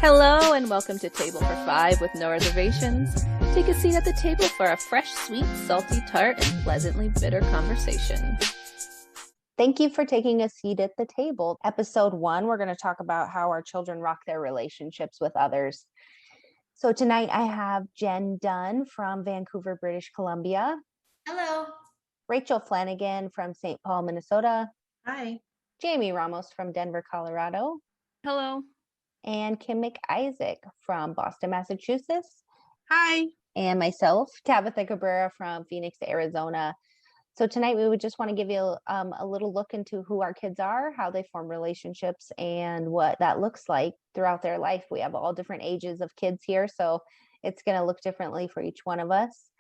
Hello and welcome to Table for Five with No Reservations. Take a seat at the table for a fresh, sweet, salty, tart, and pleasantly bitter conversation. Thank you for taking a seat at the table. Episode 1, we're going to talk about how our children rock their relationships with others. So tonight I have Jen Dunn from Vancouver, British Columbia. Hello. Rachel Flanagan from St. Paul, Minnesota. Hi. Jamie Ramos from Denver, Colorado. Hello. And Kim McIsaac from Boston, Massachusetts. Hi. And myself, Tabitha Cabrera from Phoenix, Arizona. So tonight we would just want to give you a little look into who our kids are, how they form relationships, and what that looks like throughout their life. We have all different ages of kids here, so it's going to look differently for each one of us.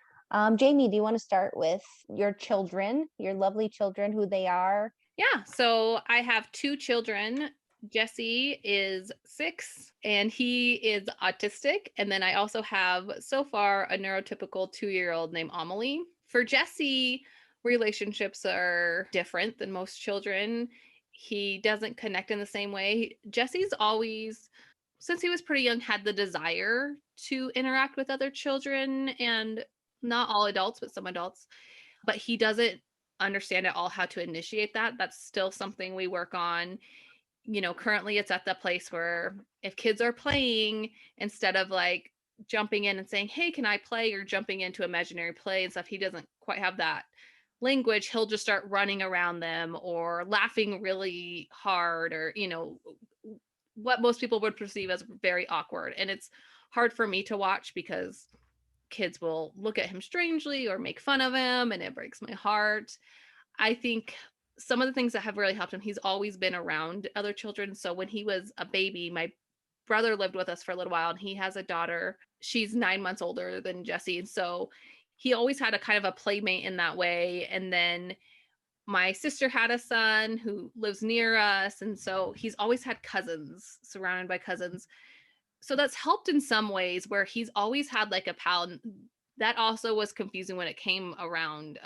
Jamie, do you want to start with your children, your lovely children, who they are? Yeah, so I have two children. Jesse is 6 and he is autistic. And then I also have so far a neurotypical 2-year-old named Amelie. For Jesse, relationships are different than most children. He doesn't connect in the same way. Jesse's always, since he was pretty young, had the desire to interact with other children, and not all adults, but some adults. But he doesn't understand at all how to initiate that. That's still something we work on. Currently it's at the place where if kids are playing, instead of like jumping in and saying, hey, can I play, or jumping into imaginary play and stuff, he doesn't quite have that language. He'll just start running around them or laughing really hard, or what most people would perceive as very awkward. And it's hard for me to watch because kids will look at him strangely or make fun of him, and it breaks my heart. I think some of the things that have really helped him, he's always been around other children. So when he was a baby, my brother lived with us for a little while, and he has a daughter. She's 9 months older than Jesse. And so he always had a kind of a playmate in that way. And then my sister had a son who lives near us. And so he's always had cousins, surrounded by cousins. So that's helped in some ways, where he's always had like a pal. That also was confusing when it came around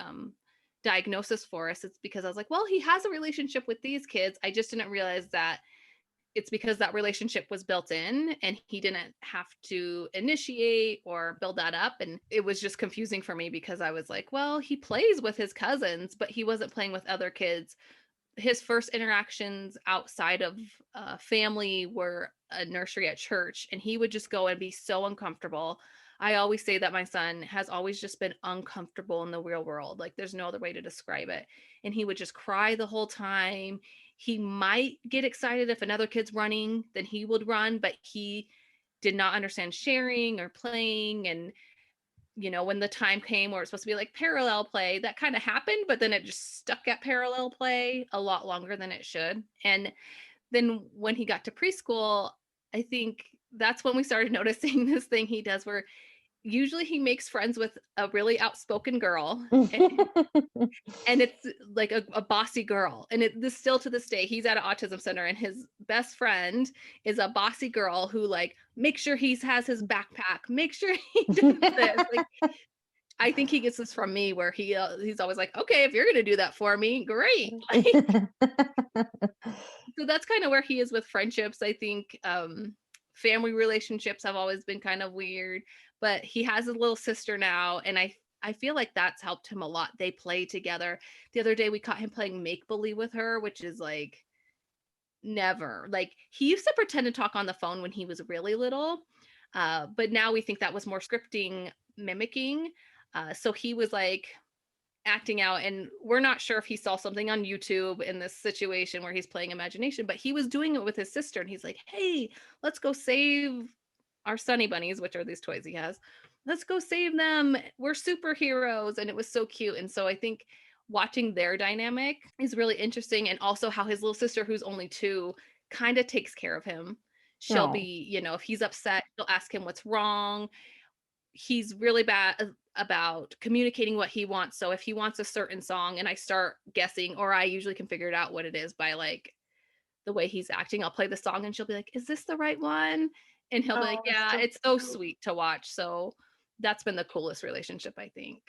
diagnosis for us. It's because I was like, well, he has a relationship with these kids. I just didn't realize that it's because that relationship was built in and he didn't have to initiate or build that up. And it was just confusing for me because I was like, well, he plays with his cousins, but he wasn't playing with other kids. His first interactions outside of family were a nursery at church, and he would just go and be so uncomfortable. I always say that my son has always just been uncomfortable in the real world. Like, there's no other way to describe it. And he would just cry the whole time. He might get excited if another kid's running, then he would run, but he did not understand sharing or playing. And when the time came where it's supposed to be like parallel play, that kind of happened, but then it just stuck at parallel play a lot longer than it should. And then when he got to preschool, I think that's when we started noticing this thing he does where usually he makes friends with a really outspoken girl, and it's like a bossy girl. And this still to this day, he's at an autism center, and his best friend is a bossy girl who like makes sure he has his backpack, make sure he does this. Like, I think he gets this from me, where he's always like, okay, if you're gonna do that for me, great. So that's kind of where he is with friendships. I think family relationships have always been kind of weird, but he has a little sister now, and I feel like that's helped him a lot. They play together. The other day we caught him playing make believe with her, which is like never. Like, he used to pretend to talk on the phone when he was really little, but now we think that was more scripting, mimicking. So he was like acting out, and we're not sure if he saw something on YouTube in this situation where he's playing imagination, but he was doing it with his sister, and he's like, hey, let's go save our Sunny Bunnies, which are these toys he has. Let's go save them. We're superheroes. And it was so cute. And so I think watching their dynamic is really interesting. And also how his little sister, who's only 2, kind of takes care of him. She'll be, if he's upset, she'll ask him what's wrong. He's really bad about communicating what he wants. So if he wants a certain song and I start guessing, or I usually can figure it out what it is by like the way he's acting, I'll play the song and she'll be like, is this the right one? And he'll be like, yeah, it's so sweet to watch. So that's been the coolest relationship, I think.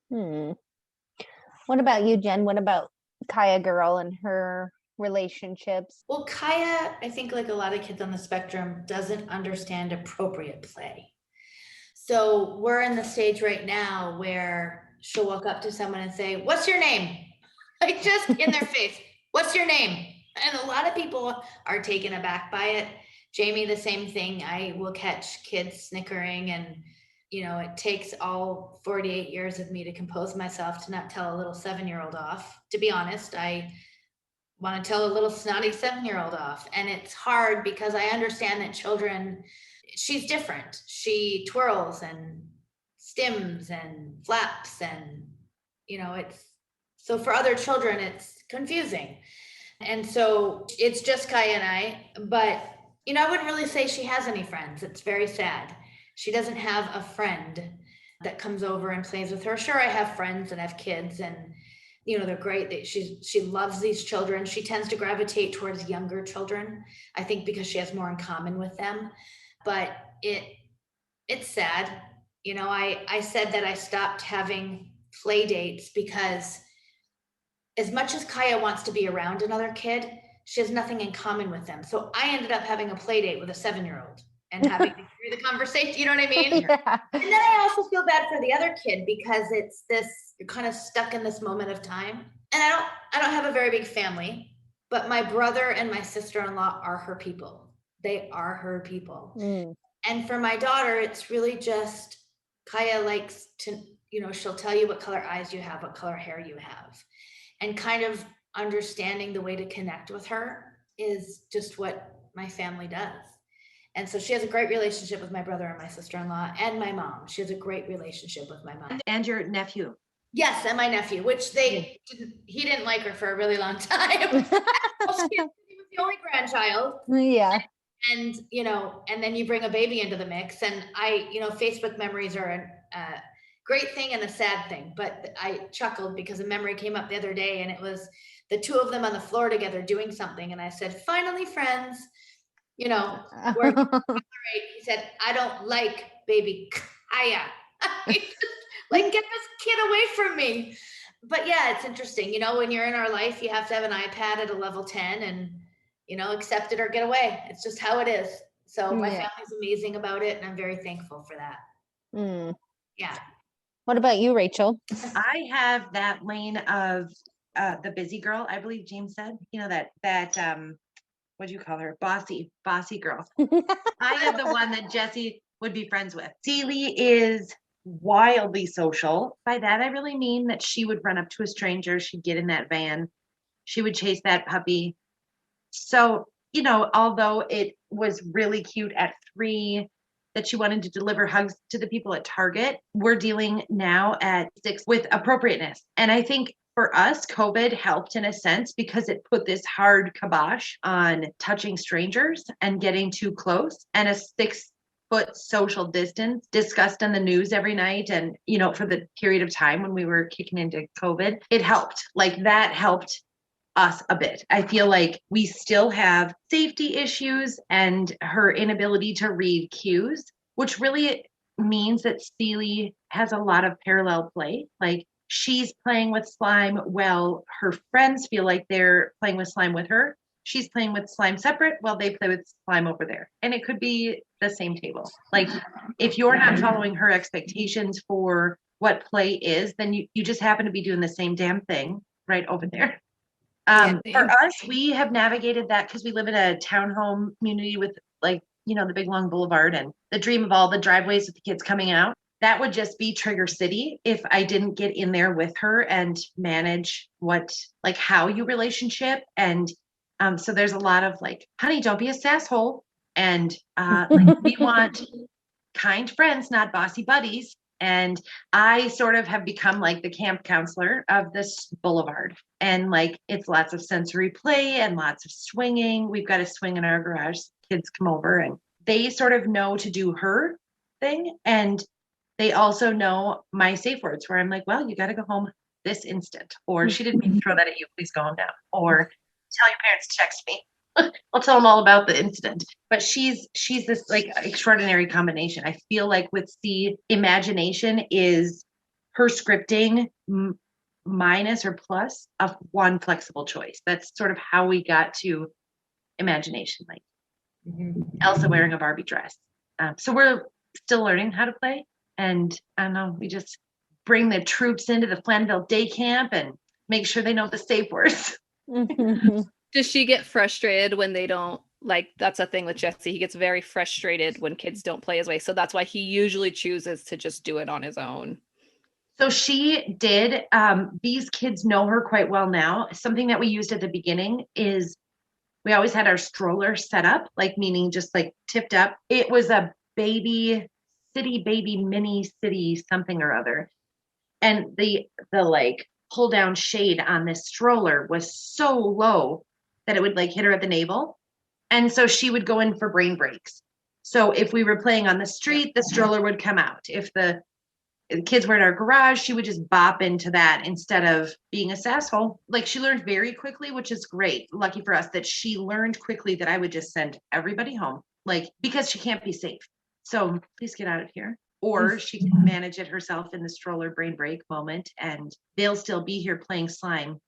What about you, Jen? What about Kaya girl and her relationships? Well, Kaya, I think like a lot of kids on the spectrum, doesn't understand appropriate play. So we're in the stage right now where she'll walk up to someone and say, "What's your name?" Like just in their face, "What's your name?" And a lot of people are taken aback by it. Jamie, the same thing. I will catch kids snickering, and it takes all 48 years of me to compose myself to not tell a little 7-year-old off. To be honest, I want to tell a little snotty 7-year-old off. And it's hard because I understand that children, she's different. She twirls and stims and flaps, and it's so for other children it's confusing. And so it's just Kaya and I, but I wouldn't really say she has any friends. It's very sad. She doesn't have a friend that comes over and plays with her. Sure, I have friends that have kids, and they're great. She loves these children. She tends to gravitate towards younger children, I think, because she has more in common with them. But it's sad. I said that I stopped having play dates because as much as Kaya wants to be around another kid, she has nothing in common with them. So I ended up having a play date with a 7-year-old and having to carry the conversation. You know what I mean? Yeah. And then I also feel bad for the other kid because it's this, you're kind of stuck in this moment of time. And I don't have a very big family, but my brother and my sister-in-law are her people. They are her people. Mm. And for my daughter, it's really just Kaya likes to, she'll tell you what color eyes you have, what color hair you have. And kind of understanding the way to connect with her is just what my family does. And so she has a great relationship with my brother and my sister-in-law and my mom. She has a great relationship with my mom. And your nephew. Yes, and my nephew, which he didn't like her for a really long time. He was the only grandchild. Yeah. And, and then you bring a baby into the mix. And Facebook memories are a great thing and a sad thing. But I chuckled because a memory came up the other day, and it was the two of them on the floor together doing something. And I said, "Finally, friends." We're all right. He said, "I don't like baby Kaya." Like, get this kid away from me. But yeah, it's interesting. When you're in our life, you have to have an iPad at a level 10 and, accept it or get away. It's just how it is. So my family's amazing about it, and I'm very thankful for that. Mm. Yeah. What about you, Rachel? I have that lane of the busy girl, I believe James said, that what do you call her? Bossy girl. I have the one that Jesse would be friends with. Celie is wildly social. By that, I really mean that she would run up to a stranger. She'd get in that van. She would chase that puppy. So, although it was really cute at 3 that she wanted to deliver hugs to the people at Target, we're dealing now at 6 with appropriateness. And I think for us, COVID helped in a sense because it put this hard kibosh on touching strangers and getting too close, and a 6-foot social distance discussed on the news every night. And, for the period of time when we were kicking into COVID, it helped. Like that helped us a bit. I feel like we still have safety issues and her inability to read cues, which really means that Celie has a lot of parallel play. Like she's playing with slime while her friends feel like they're playing with slime with her. She's playing with slime separate while they play with slime over there. And it could be the same table. Like if you're not following her expectations for what play is, then you just happen to be doing the same damn thing right over there. For us, we have navigated that because we live in a townhome community with the big long boulevard and the dream of all the driveways with the kids coming out. That would just be Trigger City if I didn't get in there with her and manage how you relationship. And so there's a lot of honey, don't be a sasshole. And we want kind friends, not bossy buddies. And I sort of have become like the camp counselor of this boulevard. And it's lots of sensory play and lots of swinging. We've got a swing in our garage. Kids come over and they sort of know to do her thing. And they also know my safe words where I'm like, well, you got to go home this instant. Or she didn't mean to throw that at you. Please go home now. Or tell your parents to text me. I'll tell them all about the incident. But she's this extraordinary combination. I feel like with the imagination is her scripting minus or plus of one flexible choice. That's sort of how we got to imagination, like Elsa wearing a Barbie dress. So we're still learning how to play. And I don't know, we just bring the troops into the Flanville day camp and make sure they know the safe words. Does she get frustrated when they don't, like, that's a thing with Jesse. He gets very frustrated when kids don't play his way. So that's why he usually chooses to just do it on his own. So she did. These kids know her quite well now. Something that we used at the beginning is we always had our stroller set up, like meaning just like tipped up. It was a baby mini city something or other. And the like pull down shade on this stroller was so low that it would like hit her at the navel. And so she would go in for brain breaks. So if we were playing on the street, the stroller would come out. If the kids were in our garage, she would just bop into that instead of being a sasshole. Like she learned very quickly, which is great. Lucky for us that she learned quickly that I would just send everybody home, like because she can't be safe. So please get out of here. Or she can manage it herself in the stroller brain break moment, and they'll still be here playing slime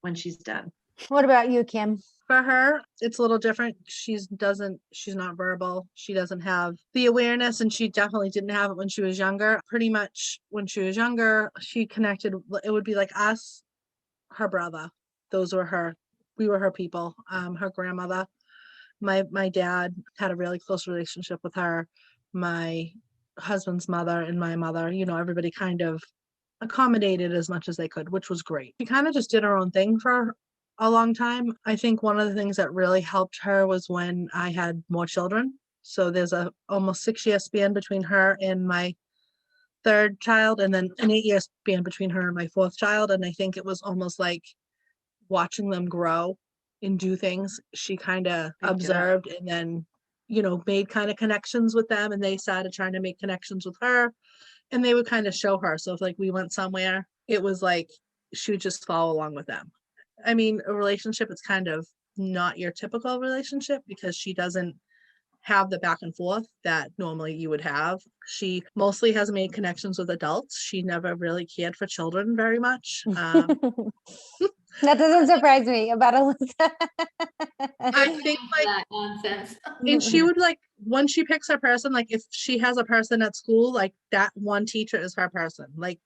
when she's done. What about you, Kim? For her, it's a little different. She's not verbal. She doesn't have the awareness, and she definitely didn't have it when she was younger. Pretty much when she was younger, she connected. It would be like us, her brother. We were her people. Her grandmother, my dad had a really close relationship with her. My husband's mother and my mother, everybody kind of accommodated as much as they could, which was great. She kind of just did her own thing for a long time. I think one of the things that really helped her was when I had more children. So there's a almost 6-year span between her and my third child, and then an 8-year span between her and my fourth child. And I think it was almost like watching them grow and do things. She kind of observed and then, made kind of connections with them, and they started trying to make connections with her, and they would kind of show her. So if like we went somewhere, it was like she would just follow along with them. I mean, a relationship is kind of not your typical relationship because she doesn't have the back and forth that normally you would have. She mostly has made connections with adults. She never really cared for children very much. That doesn't surprise me about Alyssa. I think like that nonsense. and she would like when she picks her person, like if she has a person at school, like that one teacher is her person. Like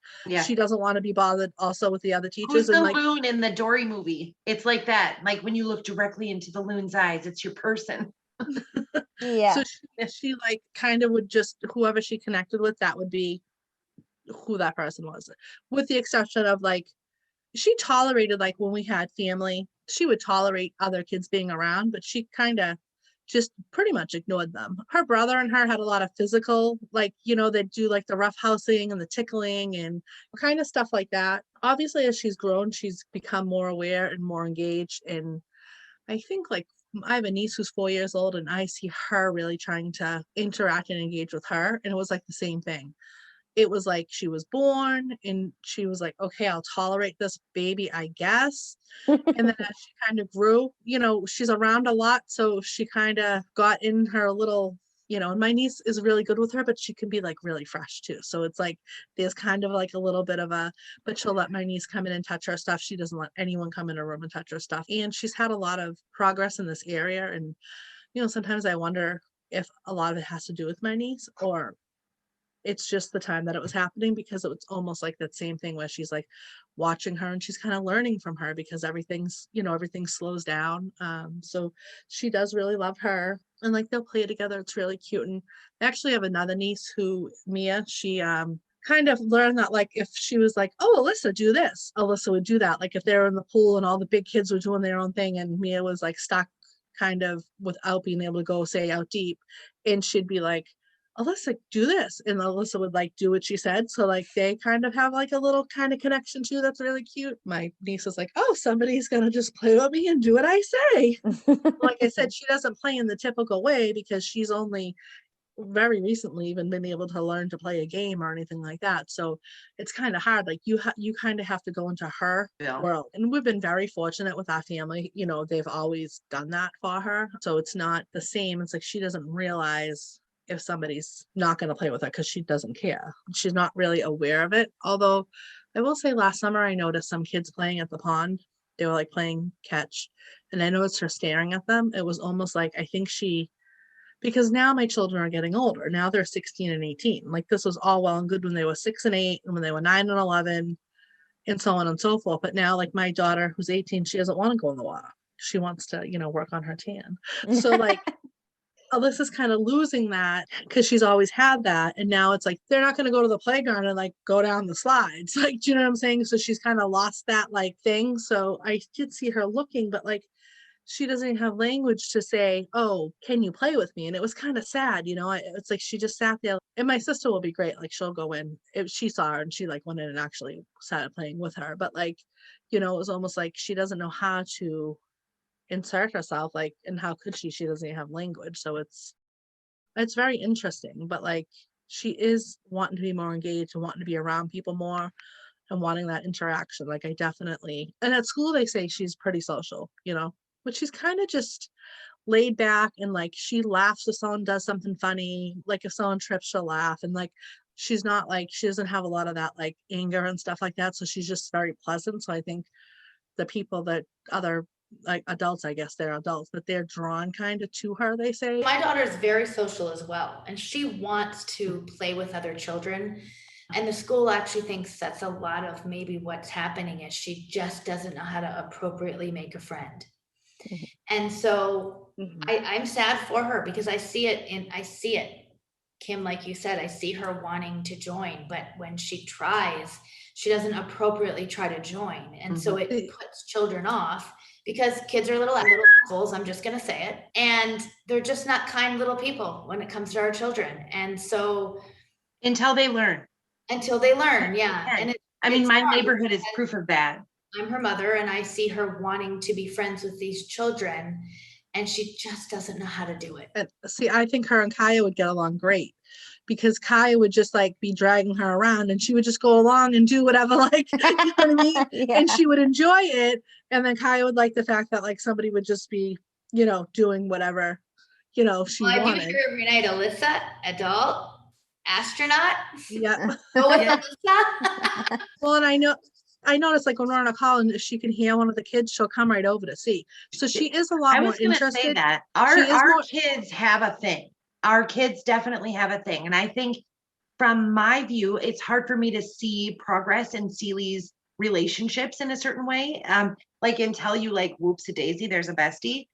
she doesn't want to be bothered also with the other teachers. Who's the and like loon in the Dory movie? It's like that. Like when you look directly into the loon's eyes, it's your person. Yeah. So she like kind of would just whoever she connected with, that would be who that person was, with the exception of like she tolerated like when we had family, she would tolerate other kids being around, but she kind of just pretty much ignored them. Her brother and her had a lot of physical, like, they'd do like the roughhousing and the tickling and kind of stuff like that. Obviously, as she's grown, she's become more aware and more engaged. And I think like I have a niece who's 4 years old, and I see her really trying to interact and engage with her. And it was like the same thing. It was like she was born and she was like, okay, I'll tolerate this baby, I guess. And then as she kind of grew, she's around a lot. So she kind of got in her little, and my niece is really good with her, but she can be like really fresh too. So it's like, there's kind of like a little bit of but she'll let my niece come in and touch her stuff. She doesn't let anyone come in her room and touch her stuff. And she's had a lot of progress in this area. And, sometimes I wonder if a lot of it has to do with my niece or it's just the time that it was happening, because it was almost like that same thing where she's like watching her and she's kind of learning from her because everything slows down. So she does really love her, and like they'll play together. It's really cute. And I actually have another niece Mia, she kind of learned that like if she was like, oh, Alyssa, do this, Alyssa would do that. Like if they were in the pool and all the big kids were doing their own thing and Mia was like stuck kind of without being able to go say out deep, and she'd be like, Alyssa, do this. And Alyssa would like do what she said. So like they kind of have like a little kind of connection too. That's really cute. My niece is like, oh, somebody's going to just play with me and do what I say. Like I said, she doesn't play in the typical way because she's only very recently even been able to learn to play a game or anything like that. So it's kind of hard. Like you kind of have to go into her world. And we've been very fortunate with our family. They've always done that for her. So it's not the same. It's like she doesn't realize if somebody's not going to play with her because she doesn't care. She's not really aware of it. Although I will say last summer I noticed some kids playing at the pond. They were like playing catch, and I noticed her staring at them. It was almost like, I think because now my children are getting older. Now they're 16 and 18. Like this was all well and good when they were 6 and 8 and when they were 9 and 11 and so on and so forth. But now like my daughter who's 18, she doesn't want to go in the water. She wants to, work on her tan. So like Alyssa's kind of losing that because she's always had that. And now it's like, they're not going to go to the playground and like go down the slides. Like, do you know what I'm saying? So she's kind of lost that like thing. So I did see her looking, but like, she doesn't even have language to say, oh, can you play with me? And it was kind of sad, it's like she just sat there. And my sister will be great. Like she'll go in if she saw her and she like went in and actually started playing with her. But like, it was almost like she doesn't know how to insert herself, like, and how could she doesn't even have language. So it's very interesting, but like she is wanting to be more engaged and wanting to be around people more and wanting that interaction. Like I definitely, and at school they say she's pretty social, but she's kind of just laid back and like she laughs if someone does something funny. Like if someone trips, she'll laugh. And like she's not like, she doesn't have a lot of that like anger and stuff like that. So she's just very pleasant. So I think the people that other like adults, I guess they're adults, but they're drawn kind of to her, they say. My daughter is very social as well, and she wants to play with other children. And the school actually thinks that's a lot of maybe what's happening is she just doesn't know how to appropriately make a friend. Mhm. And so Mhm. I'm sad for her because I see it, Kim, like you said, I see her wanting to join, but when she tries, she doesn't appropriately try to join. And so it puts children off because kids are little assholes, I'm just gonna say it. And they're just not kind little people when it comes to our children. And so Until they learn. Yeah. And I mean, it's my hard neighborhood is because proof of that. I'm her mother and I see her wanting to be friends with these children and she just doesn't know how to do it. And see, I think her and Kaya would get along great because Kaya would just like be dragging her around and she would just go along and do whatever, like, you know what I mean? Yeah. And she would enjoy it. And then Kaya would like the fact that like somebody would just be, doing whatever, she Well, I do wanted. hear every night, Alyssa, adult, astronaut, Yeah. go with Yeah. Alyssa. Well, and I noticed like when we're on a call and if she can hear one of the kids, she'll come right over to see. So she is a lot I more was gonna say interested. that She is our more- kids have a thing. Our kids definitely have a thing. And I think from my view, it's hard for me to see progress in Seeley's relationships in a certain way. Like until you like whoops a daisy, there's a bestie.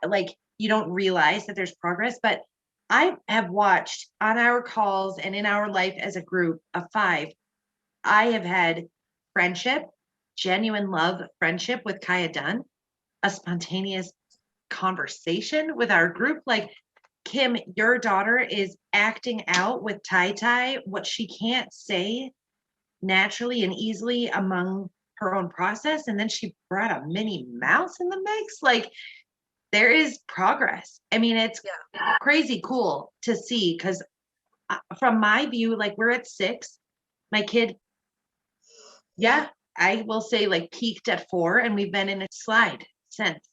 Like you don't realize that there's progress. But I have watched on our calls and in our life as a group of 5, I have had friendship, genuine love, friendship with Kaya Dunn, a spontaneous conversation with our group. Like, Kim, your daughter is acting out with Tai Tai what she can't say naturally and easily among her own process. And then she brought a Minnie Mouse in the mix. Like, there is progress. I mean, it's crazy cool to see because from my view, like we're at 6, my kid, I will say like peaked at 4 and we've been in a slide since.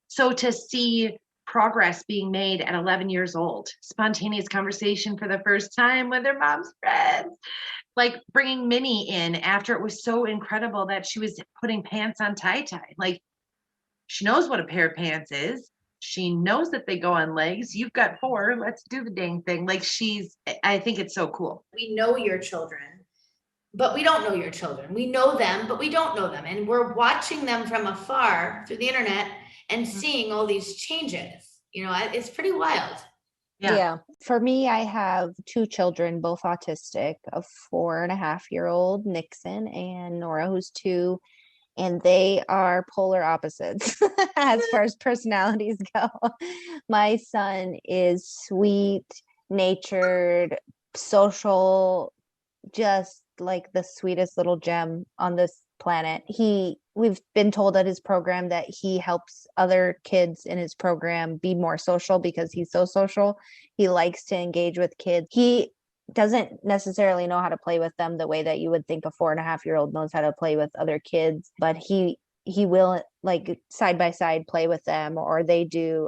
So to see progress being made at 11 years old, spontaneous conversation for the first time with her mom's friends, like bringing Minnie in after it was so incredible that she was putting pants on Tai Tai. Like she knows what a pair of pants is. She knows that they go on legs. You've got 4. Let's do the dang thing. Like I think it's so cool. We know your children, but we don't know your children. We know them, but we don't know them. And we're watching them from afar through the internet and seeing all these changes. It's pretty wild. Yeah. For me, I have 2 children, both autistic, a 4.5-year-old Nixon and Nora, who's 2. And they are polar opposites as far as personalities go. My son is sweet, natured, social, just like the sweetest little gem on this planet. We've been told at his program that he helps other kids in his program be more social because he's so social. He likes to engage with kids. He doesn't necessarily know how to play with them the way that you would think a 4.5-year-old knows how to play with other kids, but he will like side by side play with them, or they do.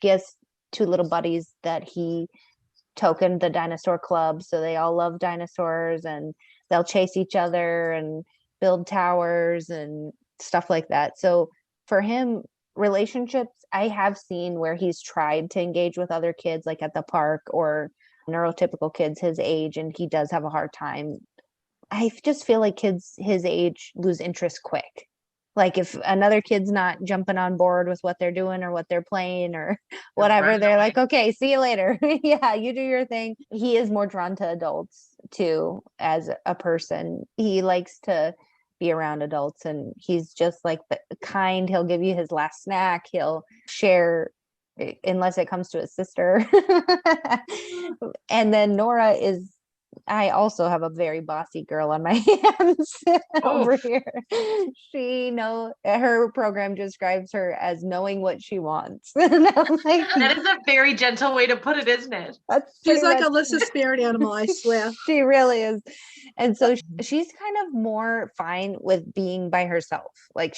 He has 2 little buddies that he tokened the dinosaur club, so they all love dinosaurs and they'll chase each other and build towers and stuff like that. So for him, relationships, I have seen where he's tried to engage with other kids, like at the park or neurotypical kids his age, and he does have a hard time. I just feel like kids his age lose interest quick. Like if another kid's not jumping on board with what they're doing or what they're playing or whatever, running they're away. like, okay, see you later. Yeah, you do your thing. He is more drawn to adults too as a person. He likes to be around adults, and he's just like the kind. He'll give you his last snack. He'll share unless it comes to his sister. And then Nora is, I also have a very bossy girl on my hands over here. She her program describes her as knowing what she wants. And I'm like, That is a very gentle way to put it, isn't it? that's She's pretty like much- Alyssa's spirit animal, I swear. She really is. And so she's kind of more fine with being by herself. Like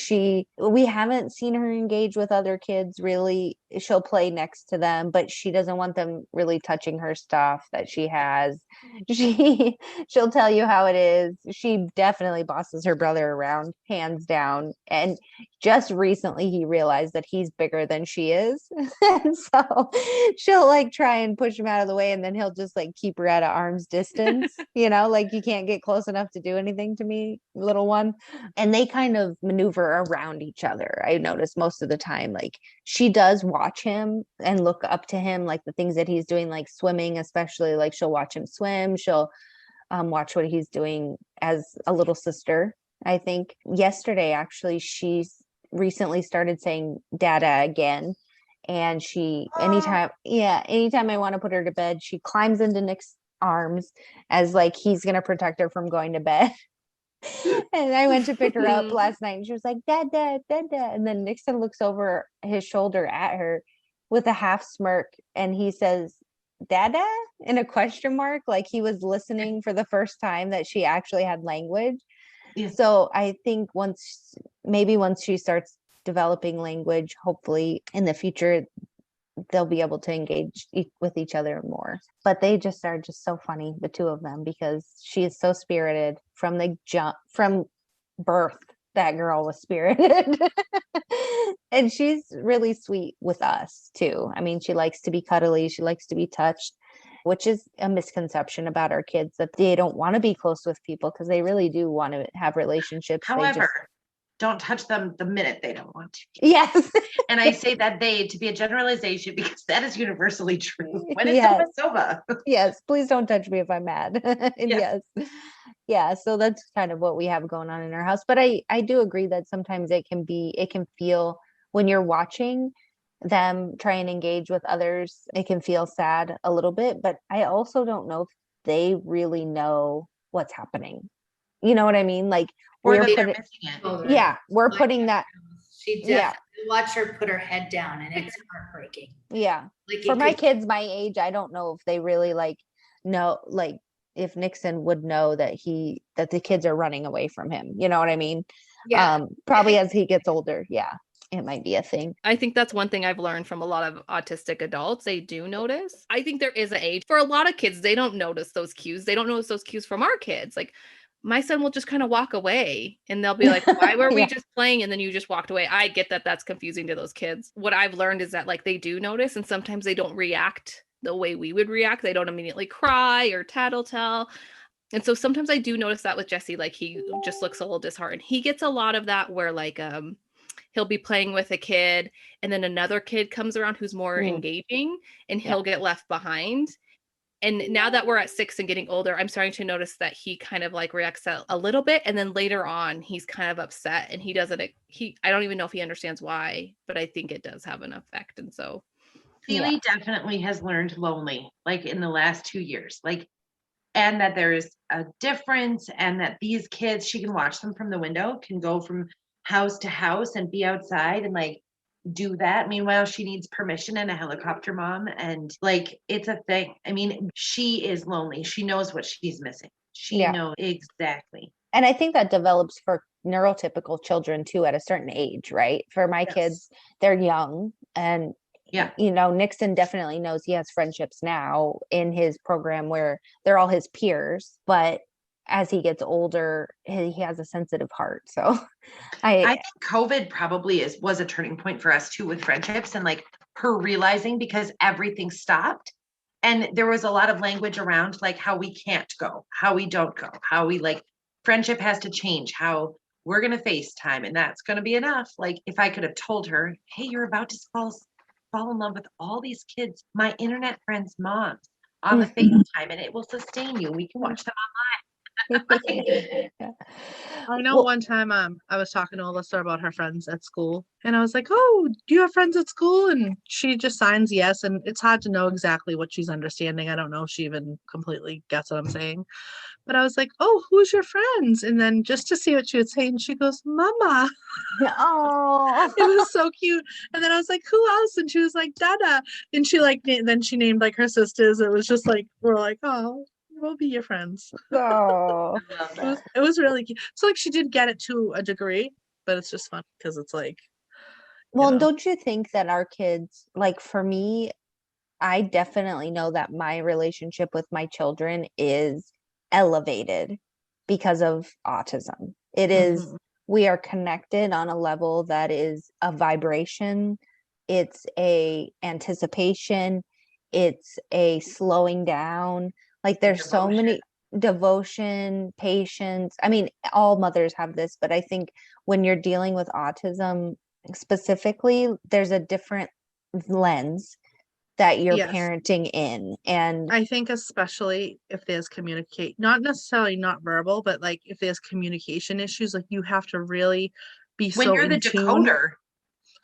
we haven't seen her engage with other kids really. She'll play next to them, but she doesn't want them really touching her stuff that she has. She'll tell you how it is. She definitely bosses her brother around, hands down. And just recently he realized that he's bigger than she is. And so she'll like try and push him out of the way, and then he'll just like keep her at an arm's distance, like you can't get close enough to do anything to me, little one. And they kind of maneuver around each other. I notice most of the time, like she does watch him and look up to him, like the things that he's doing, like swimming, especially. Like she'll watch him swim. She'll watch what he's doing as a little sister. I think yesterday, actually, she's recently started saying dada again. And anytime I want to put her to bed, she climbs into Nick's arms as like he's going to protect her from going to bed. And I went to pick her up last night and she was like, dad, dad, dad, dad. And then Nixon looks over his shoulder at her with a half smirk, and he says, dada, in a question mark, like he was listening for the first time that she actually had language. Yeah. So I think once she starts developing language, hopefully in the future, they'll be able to engage with each other more. But they just are just so funny, the two of them, because she is so spirited from birth. That girl was spirited. And she's really sweet with us too. I mean, she likes to be cuddly. She likes to be touched, which is a misconception about our kids, that they don't want to be close with people, because they really do want to have relationships. However, don't touch them the minute they don't want to. Yes. And I say that to be a generalization, because that is universally true. When it's Yes. Sova. Yes, please don't touch me if I'm mad. Yes. Yeah, so that's kind of what we have going on in our house. But I do agree that sometimes it can feel, when you're watching them try and engage with others, it can feel sad a little bit. But I also don't know if they really know what's happening. You know what I mean? Like Or we're that they're putting, missing it. Children. yeah, we're My putting that, She Yeah. definitely watch her put her head down, and it's heartbreaking. yeah. Like For it my could- kids my age, I don't know if they really know, if Nixon would know that the kids are running away from him. You know what I mean? yeah, Probably as he gets older. Yeah, it might be a thing. I think that's one thing I've learned from a lot of autistic adults. They do notice. I think there is an age for a lot of kids. They don't notice those cues. They don't notice those cues from our kids. Like my son will just kind of walk away, and they'll be like, why were we Yeah. just playing? And then you just walked away. I get that that's confusing to those kids. What I've learned is that like they do notice, and sometimes they don't react the way we would react. They don't immediately cry or tattletale. And so sometimes I do notice that with Jesse, like he just looks a little disheartened. He gets a lot of that where like he'll be playing with a kid, and then another kid comes around who's more engaging, and he'll get left behind. And now that we're at 6 and getting older, I'm starting to notice that he kind of like reacts a little bit, and then later on he's kind of upset, and I don't even know if he understands why, but I think it does have an effect. And so Seely definitely has learned lonely, like in the last 2 years, and that there is a difference, and that these kids, she can watch them from the window, can go from house to house and be outside and like do that. Meanwhile, she needs permission and a helicopter mom, and like it's a thing. I mean, she is lonely. She knows what she's missing. She knows exactly. And I think that develops for neurotypical children too at a certain age, right? For my kids, they're young, and Nixon definitely knows he has friendships now in his program where they're all his peers, but as he gets older, he has a sensitive heart. So I I think COVID probably was a turning point for us too with friendships, and like her realizing, because everything stopped and there was a lot of language around like how we can't go, how we don't go, how we like friendship has to change, how we're going to FaceTime and that's going to be enough. Like if I could have told her, hey, you're about to fall in love with all these kids, my internet friends' moms on the FaceTime, and it will sustain you. We can watch them Yeah. I know Well, one time I was talking to Alyssa about her friends at school, and I was like, "Oh, do you have friends at school?" And she just signs yes, and it's hard to know exactly what she's understanding. I don't know if she even completely gets what I'm saying. But I was like, "Oh, who's your friends?" And then just to see what she would say, and she goes, "Mama." oh, It was so cute. And then I was like, "Who else?" And she was like, "Dada." And she like then she named like her sisters. It was just like we're like, "Oh, we'll be your friends." oh. I love It was that. it was really cute. So like she did get it to a degree, but it's just fun because it's like, you Well, and know, don't you think that our kids, like for me, I definitely know that my relationship with my children is elevated because of autism. It is, mhm. we are connected on a level that is a vibration, it's a anticipation, it's a slowing down. Like there's so devotion. many devotion, patience. I mean, all mothers have this, but I think when you're dealing with autism specifically, there's a different lens that you're Yes. parenting in. And I think especially if there's communicate, not necessarily not verbal, but like if there's communication issues, like you have to really be When so you're the in tune. decoder,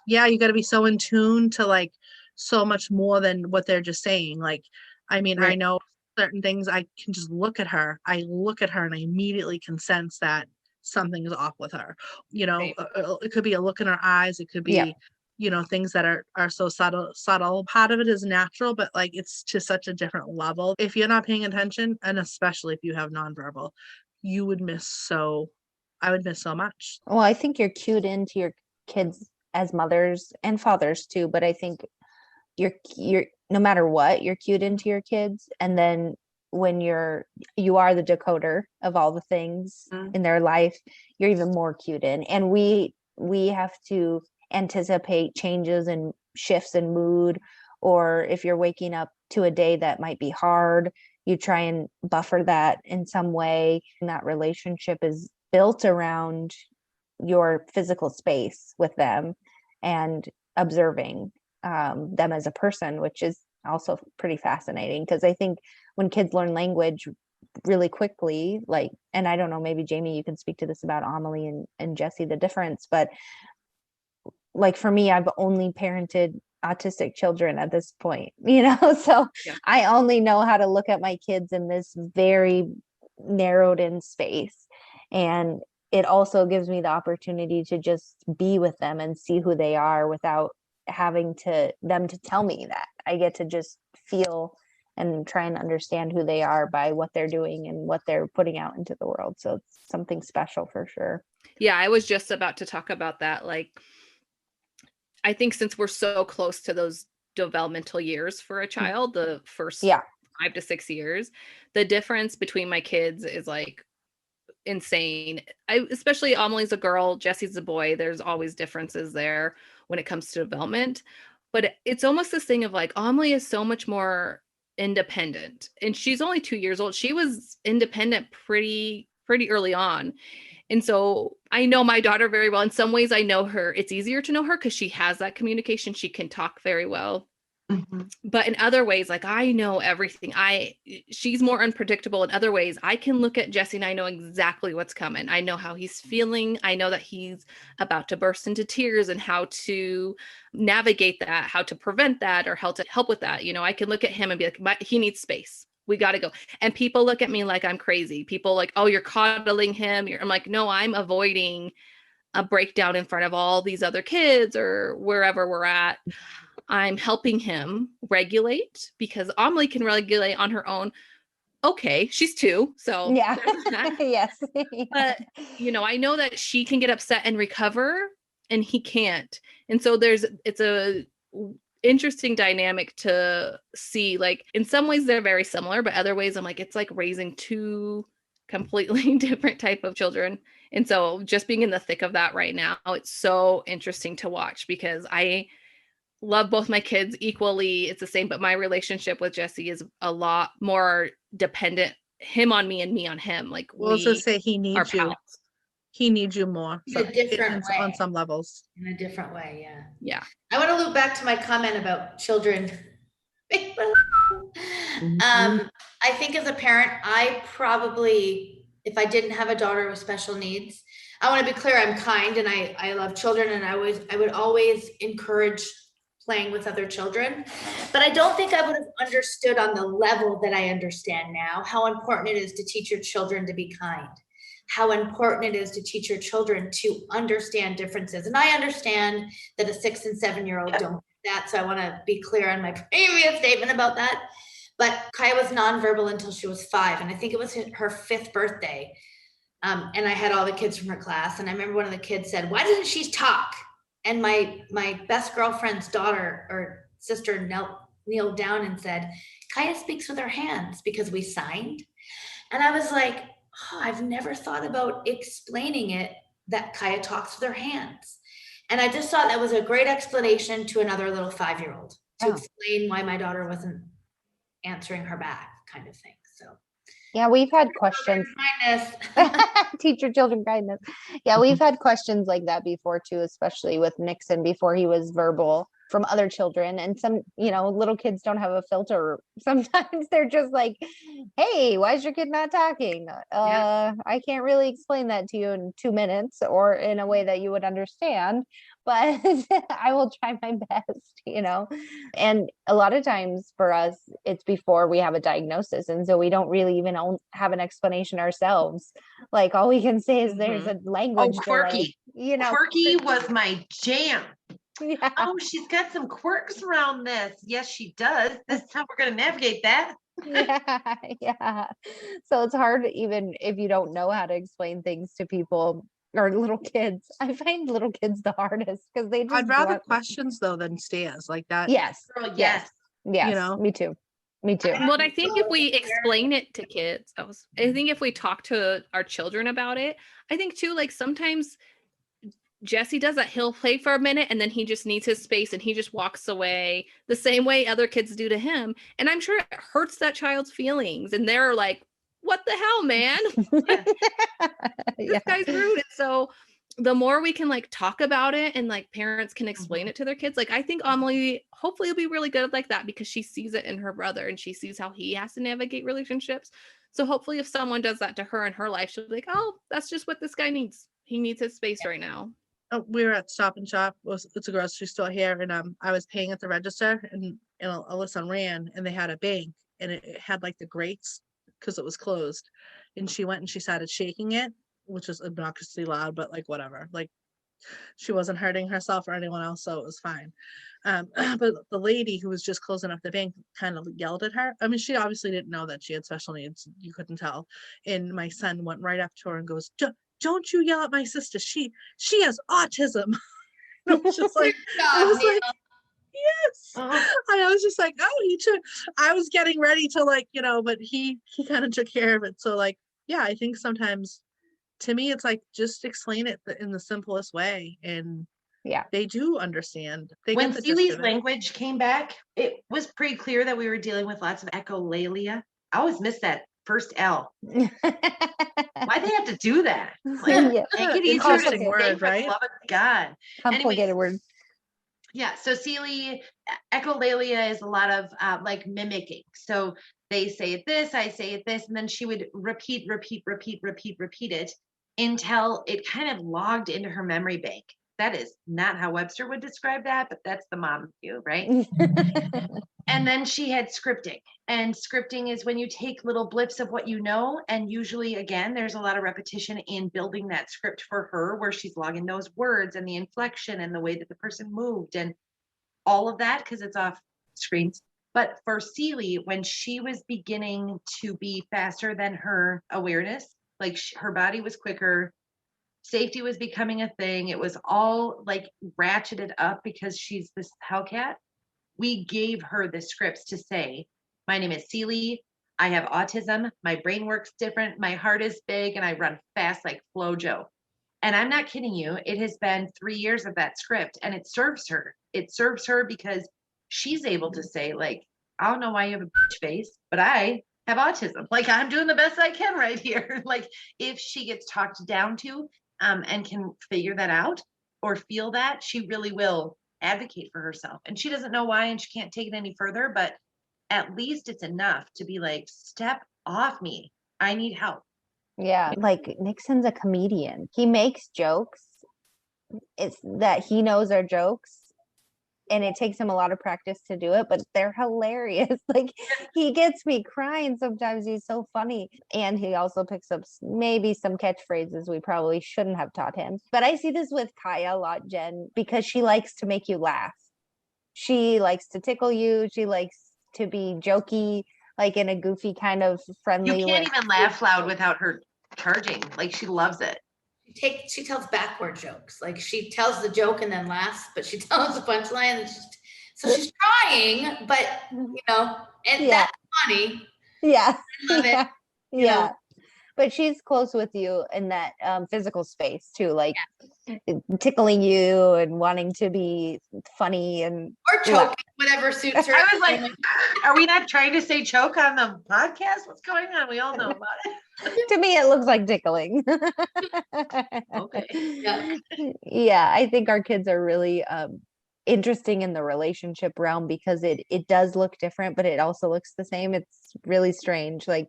Yeah, you got to be so in tune to like so much more than what they're just saying. Like, I mean, I right. know certain things I can just look at her. I look at her and I immediately can sense that something is off with her. Right. It could be a look in her eyes. It could Yep. be, things that are so subtle. Part of it is natural, but like it's to such a different level. If you're not paying attention, and especially if you have nonverbal, you would miss so. I would miss so much. Well, I think you're cued into your kids as mothers and fathers too, but I think you're no matter what, you're cued into your kids. And then when you are the decoder of all the things Mm. in their life, you're even more cued in. And we have to anticipate changes and shifts in mood, or if you're waking up to a day that might be hard, you try and buffer that in some way. And that relationship is built around your physical space with them and observing them as a person, which is also pretty fascinating because I think when kids learn language really quickly, like, and I don't know, maybe Jamie, you can speak to this about Amelie and Jesse, the difference, but like for me, I've only parented autistic children at this point, so Yeah. I only know how to look at my kids in this very narrowed in space. And it also gives me the opportunity to just be with them and see who they are without having them to tell me that. I get to just feel and try and understand who they are by what they're doing and what they're putting out into the world. So it's something special for sure. Yeah, I was just about to talk about that. Like, I think since we're so close to those developmental years for a child, the first Yeah. 5 to 6 years, the difference between my kids is like insane. Especially Amelie's a girl, Jesse's a boy. There's always differences there when it comes to development. But it's almost this thing of like Amelie is so much more independent, and she's only 2 years old. She was independent pretty early on. And so I know my daughter very well. In some ways, I know her. It's easier to know her because she has that communication. She can talk very well. Mhm. But in other ways, like I know everything. She's more unpredictable in other ways. I can look at Jesse and I know exactly what's coming. I know how he's feeling. I know that he's about to burst into tears and how to navigate that, how to prevent that, or how to help with that. I can look at him and be like, he needs space. We got to go. And people look at me like I'm crazy. People like, oh, you're coddling him. I'm like, no, I'm avoiding a breakdown in front of all these other kids or wherever we're at. I'm helping him regulate because Amelie can regulate on her own. Okay, she's 2, so Yeah. there's that. Yes. But I know that she can get upset and recover, and he can't. And so it's a interesting dynamic to see. Like in some ways they're very similar, but other ways I'm like it's like raising two completely different type of children. And so just being in the thick of that right now, it's so interesting to watch because I love both my kids equally. It's the same, but my relationship with Jesse is a lot more dependent, him on me and me on him. Like We'll just say he are needs you. pals. He needs you more. In a different on way. some levels. In a different way, yeah. Yeah. I want to loop back to my comment about children. I think as a parent, I probably, if I didn't have a daughter with special needs, I want to be clear, I'm kind and I love children, and I would always encourage playing with other children. But I don't think I would have understood on the level that I understand now how important it is to teach your children to be kind, how important it is to teach your children to understand differences. And I understand that a 6 and 7-year-old don't do that. So I want to be clear on my previous statement about that. But Kaya was nonverbal until she was 5. And I think it was her 5th birthday. And I had all the kids from her class. And I remember one of the kids said, "Why doesn't she talk?" And my best girlfriend's daughter or sister kneeled down and said, "Kaya speaks with her hands because we signed." And I was like, oh, I've never thought about explaining it that Kaya talks with her hands. And I just thought that was a great explanation to another little 5-year-old to explain why my daughter wasn't answering her back, kind of thing. So Yeah, we've had questions. Teach your children kindness. Yeah, we've had questions like that before too, especially with Nixon before he was verbal, from other children. And some, little kids don't have a filter. Sometimes they're just like, "Hey, why is your kid not talking? I can't really explain that to you in 2 minutes or in a way that you would understand, but I will try my best." And a lot of times for us, it's before we have a diagnosis. And so we don't really even have an explanation ourselves. Like all we can say is there's a language quirky. delay, Quirky was my jam. Yeah. Oh, she's got some quirks around this. Yes, she does. That's how we're going to navigate that. Yeah. So it's hard, even if you don't know how to explain things to people or little kids. I find little kids the hardest because they just I'd rather questions though than stares like that. Yes. Girl, Yes. You know? Me too. Well, I think if we explain it to kids, I think if we talk to our children about it, I think too, like sometimes Jesse does that. He'll play for a minute and then he just needs his space and he just walks away the same way other kids do to him. And I'm sure it hurts that child's feelings. And they're like, "What the hell, man? This guy's rude." And so the more we can like talk about it and like parents can explain it to their kids, like I think Amelie hopefully will be really good at like that because she sees it in her brother and she sees how he has to navigate relationships. So hopefully if someone does that to her in her life, she'll be like, "Oh, that's just what this guy needs. He needs his space right now." We were at Stop and Shop. It's a grocery store here, and I was paying at the register, and Alyssa ran, and they had a bank, and it had like the grates because it was closed, and she went and she started shaking it, which was obnoxiously loud, but like whatever, like she wasn't hurting herself or anyone else, so it was fine. But the lady who was just closing up the bank kind of yelled at her. I mean, she obviously didn't know that she had special needs. You couldn't tell. And my son went right up to her and goes, "Don't you yell at my sister. She has autism." I was just like, yes. I was just like, oh, he took. I was getting ready to like, but he kind of took care of it. So like, yeah, I think sometimes, to me, it's like just explain it in the simplest way, and they do understand. When Seely's language came back, it was pretty clear that we were dealing with lots of echolalia. I always miss that first L. Why'd they have to do that? Like, make it easier to say, word, for right? the love of God. Complicated word. Yeah, so Seely, echolalia is a lot of like mimicking. So they say this, I say this, and then she would repeat it until it kind of logged into her memory bank. That is not how Webster would describe that, but that's the mom view, right? And then she had scripting. And scripting is when you take little blips of what you know. And usually, again, there's a lot of repetition in building that script for her, where she's logging those words and the inflection and the way that the person moved and all of that, because it's off screens. But for Seely, when she was beginning to be faster than her awareness, like her body was quicker, safety was becoming a thing. It was all like ratcheted up because she's this Hellcat. We gave her the scripts to say, "My name is Seely. I have autism. My brain works different. My heart is big and I run fast like FloJo. And I'm not kidding you. It has been 3 years of that script and it serves her. It serves her because she's able to say, like, I don't know why you have a bitch face, but I have autism. Like, I'm doing the best I can right here. Like, if she gets talked down to and can figure that out or feel that, she really will advocate for herself. And she doesn't know why and she can't take it any further, but at least it's enough to be like, step off me. I need help. Yeah, like Nixon's a comedian. He makes jokes. It's that he knows are jokes. And it takes him a lot of practice to do it, but they're hilarious. Like, he gets me crying sometimes. He's so funny. And he also picks up maybe some catchphrases we probably shouldn't have taught him. But I see this with Kaya a lot, Jen, because she likes to make you laugh. She likes to tickle you. She likes to be jokey, like in a goofy kind of friendly You way. can't even laugh loud without her charging. Like, she loves it. She tells backward jokes. Like, she tells the joke and then laughs, but she tells the punchline. And so she's trying, but and Yeah. that's funny. Yeah. I love it. Yeah. you know? Yeah. But she's close with you in that physical space too, like tickling you and wanting to be funny and Or choking, whatever suits her. I was like, are we not trying to say choke on the podcast? What's going on? We all know about it. to me it looks like tickling. Okay. Yeah, I think our kids are really interesting in the relationship realm because it does look different, but it also looks the same. It's really strange. Like,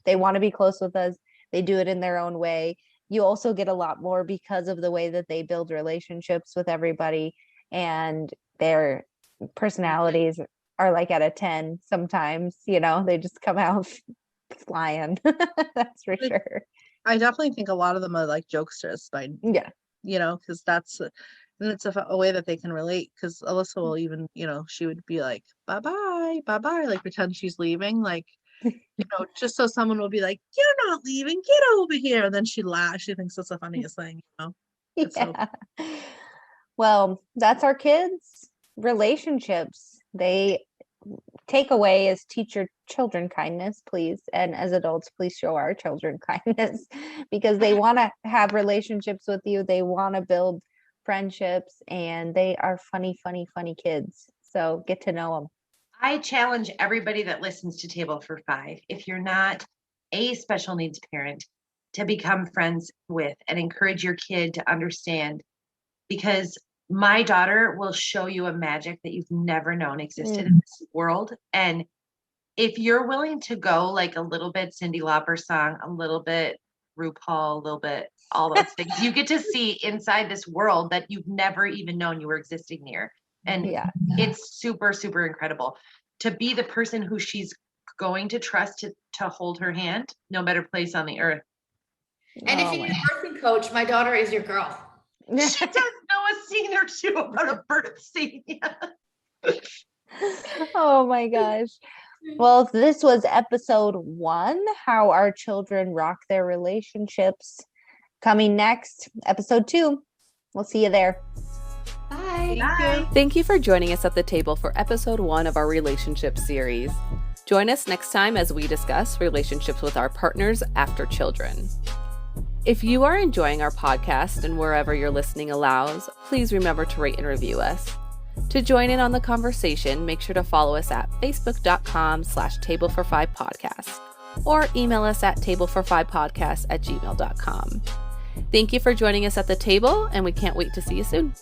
they want to be close with us. They do it in their own way. You also get a lot more because of the way that they build relationships with everybody, and their personalities are like at a 10 sometimes. They just come out flying. That's for sure. I definitely think a lot of them are like jokesters Yeah. because it's a way that they can relate, because Alyssa will even, she would be like, bye-bye, like pretend she's leaving, like, just so someone will be like, you're not leaving, get over here. And then she laughs. She thinks that's the funniest thing, It's so- Yeah. Well, that's our kids' relationships. They takeaway is teach your children kindness, please. And as adults, please show our children kindness because they want to have relationships with you. They want to build friendships, and they are funny kids. So get to know them. I challenge everybody that listens to Table for Five, if you're not a special needs parent, to become friends with and encourage your kid to understand, because my daughter will show you a magic that you've never known existed in this world. And if you're willing to go like a little bit Cyndi Lauper song, a little bit RuPaul, a little bit all those things, you get to see inside this world that you've never even known you were existing near. And it's super, super incredible to be the person who she's going to trust to hold her hand, no better place on the earth. And if you need a birthing coach, my daughter is your girl. She does know a scene or two about a birth scene. Oh my gosh. Well, this was episode 1, how our children rock their relationships. Coming next, episode 2. We'll see you there. Bye. Bye. Thank you for joining us at the table for episode 1 of our relationship series. Join us next time as we discuss relationships with our partners after children. If you are enjoying our podcast and wherever your listening allows, please remember to rate and review us. To join in on the conversation, make sure to follow us at facebook.com/tablefor5podcast or email us at tablefor5podcast@gmail.com. Thank you for joining us at the table, and we can't wait to see you soon.